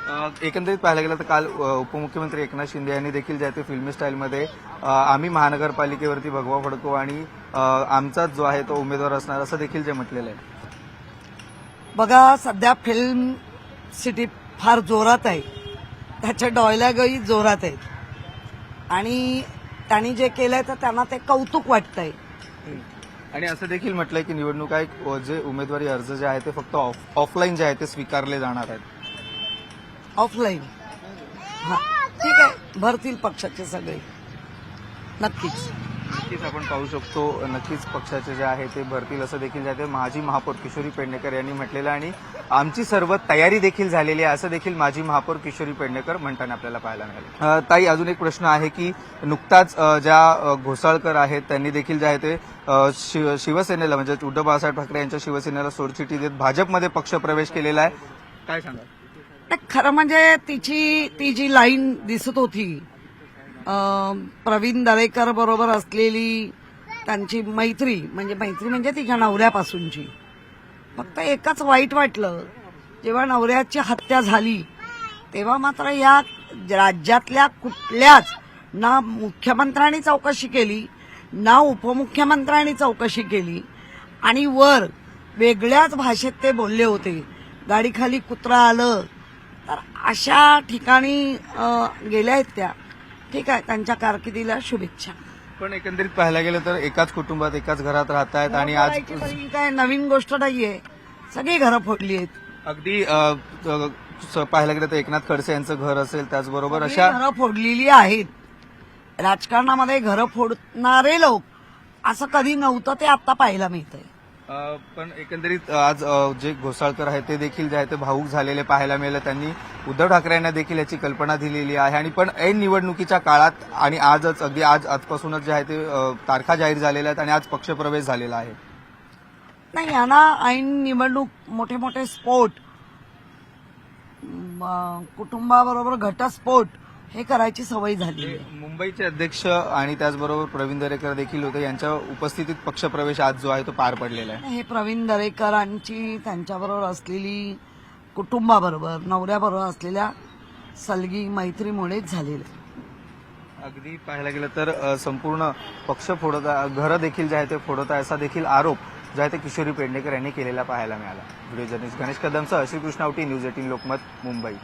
एकंदरीत पाहायला गेलं तर काल उपमुख्यमंत्री एकनाथ शिंदे यांनी देखील ज्या ते फिल्मी स्टाईलमध्ये आम्ही महानगरपालिकेवरती भगवा फडकू आणि आमचाच जो आहे तो उमेदवार असणार असं देखील जे म्हटलेलं आहे. बघा, सध्या फिल्म सिटी फार जोरात आहे, त्याच्या डॉयलॉगही जोरात आहेत आणि त्यांनी जे केलंय तर त्यांना ते कौतुक वाटतंय. आणि असं देखील म्हटलंय की निवडणूक आयोग जे उमेदवारी अर्ज जे आहे ते फक्त ऑफलाईन जे आहे ते स्वीकारले जाणार आहेत. ऑफलाईन हा ठीक आहे, भरतील पक्षाचे सगळे नक्कीच. नक्कीच आपण पाहू शकतो, नक्कीच पक्षाचे जे आहे ते भरतील असं देखील जे आहे ते माजी महापौर किशोरी पेडणेकर यांनी म्हटलेलं आणि आमची सर्व तयारी देखील झालेली आहे असं देखील माजी महापौर किशोरी पेडणेकर म्हणताना आपल्याला पाहायला मिळाले. ताई, अजून एक प्रश्न आहे की नुकताच ज्या घोसाळकर आहेत त्यांनी देखील जे आहे ते शिवसेनेला म्हणजे उद्धव बाळासाहेब ठाकरे यांच्या शिवसेनेला सोडचिठ्ठी देत भाजपमध्ये पक्षप्रवेश केलेला आहे. काय सांगा? खरं म्हणजे ती जी लाईन दिसत होती प्रवीण दरेकर बरोबर असलेली त्यांची मैत्री म्हणजे तिच्या नवऱ्यापासूनची, फक्त एकच वाईट वाटलं, जेव्हा नवऱ्याची हत्या झाली तेव्हा मात्र या राज्यातल्या कुठल्याच ना मुख्यमंत्र्यांनी चौकशी केली ना उपमुख्यमंत्र्यांनी चौकशी केली आणि वर वेगळ्याच भाषेत ते बोलले होते. गाडीखाली कुत्रा आलं तर अशा ठिकाणी गेल्या आहेत त्या. ठीक आहे, त्यांच्या कारकिर्दीला शुभेच्छा. पण एकंदरीत पाहायला गेलं तर एकाच कुटुंबात एकाच घरात राहत आहेत आणि आज काय नवीन गोष्ट नाहीये, सगळी घरं फोडली आहेत. अगदी पाहायला गेलं तर एकनाथ खडसे यांचं घर असेल त्याचबरोबर अशा घरं फोडलेली आहेत. राजकारणामध्ये घरं फोडणारे लोक असं कधी नव्हतं, ते आता पाहायला मिळतंय. पण एकंदरीत आज जे घोसाळकर आहेत ते देखील जे आहे ते भावूक झालेले पाहायला मिळाले. त्यांनी उद्धव ठाकरे यांना देखील याची कल्पना दिलेली आहे आणि पण ऐन निवडणुकीच्या काळात आणि आजच आजपासूनच जे आहे ते तारखा जाहीर झालेल्या आहेत आणि आज पक्षप्रवेश झालेला आहे. नाही, यांना ऐन निवडणूक मोठे मोठे स्फोट, कुटुंबाबरोबर घटस्फोट हे करायची सवय झाली. मुंबईचे अध्यक्ष आणि त्याचबरोबर प्रवीण दरेकर देखील होते, यांच्या उपस्थितीत पक्षप्रवेश आज जो आहे तो पार पडलेला आहे. हे प्रवीण दरेकरांची त्यांच्याबरोबर असलेली कुटुंबाबरोबर नवऱ्याबरोबर असलेल्या सलगी मैत्रीमुळेच झालेलं. अगदी पाहायला गेलं तर संपूर्ण पक्ष फोडत घरं देखील जे आहे ते फोडत आहे असा देखील आरोप जो आहे ते किशोरी पेडणेकर यांनी केलेला पाहायला मिळाला. व्हिडिओ जर्नलिस्ट गणेश कदमसह श्रीकृष्ण आवटी, न्यूज 18 लोकमत, मुंबई.